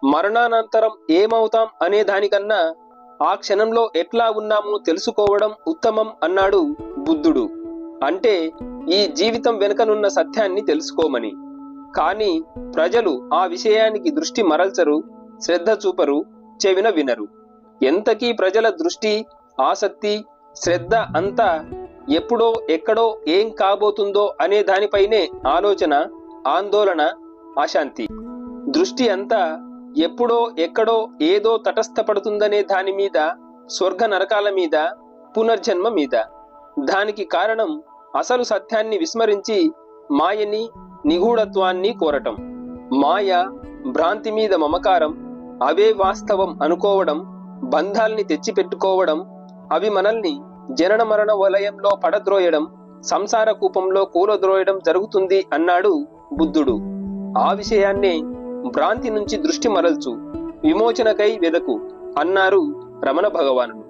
మరణానంతరం ఏమవుతాం అనే దానికన్నా ఆ క్షణంలో ఎట్లా ఉన్నామో తెలుసుకోవడం ఉత్తమం అన్నాడు బుద్ధుడు. అంటే ఈ జీవితం వెనుకనున్న సత్యాన్ని తెలుసుకోమని. కానీ ప్రజలు ఆ విషయానికి దృష్టి మరల్చరు, శ్రద్ధ చూపరు, చెవిన వినరు. ఎంతకీ ప్రజల దృష్టి, ఆసక్తి, శ్రద్ధ అంతా ఎప్పుడో ఎక్కడో ఏం కాబోతుందో అనే దానిపైనే ఆలోచన, ఆందోళన, అశాంతి. దృష్టి అంతా ఎప్పుడో ఎక్కడో ఏదో తటస్థపడుతుందనే దాని మీద, స్వర్గ నరకాల మీద, పునర్జన్మ మీద. దానికి కారణం అసలు సత్యాన్ని విస్మరించి మాయని, నిగూఢత్వాన్ని కోరటం. మాయ, భ్రాంతి మీద మమకారం, అవే వాస్తవం అనుకోవడం, బంధాల్ని తెచ్చిపెట్టుకోవడం, అవి మనల్ని జనన మరణ వలయంలో పడద్రోయడం, సంసార కూపంలో కూలద్రోయడం జరుగుతుంది అన్నాడు బుద్ధుడు. ఆ విషయాన్నే భ్రాంతి నుంచి దృష్టి మరల్చు, విమోచనకై వెదకు అన్నారు రమణ భగవానుడు.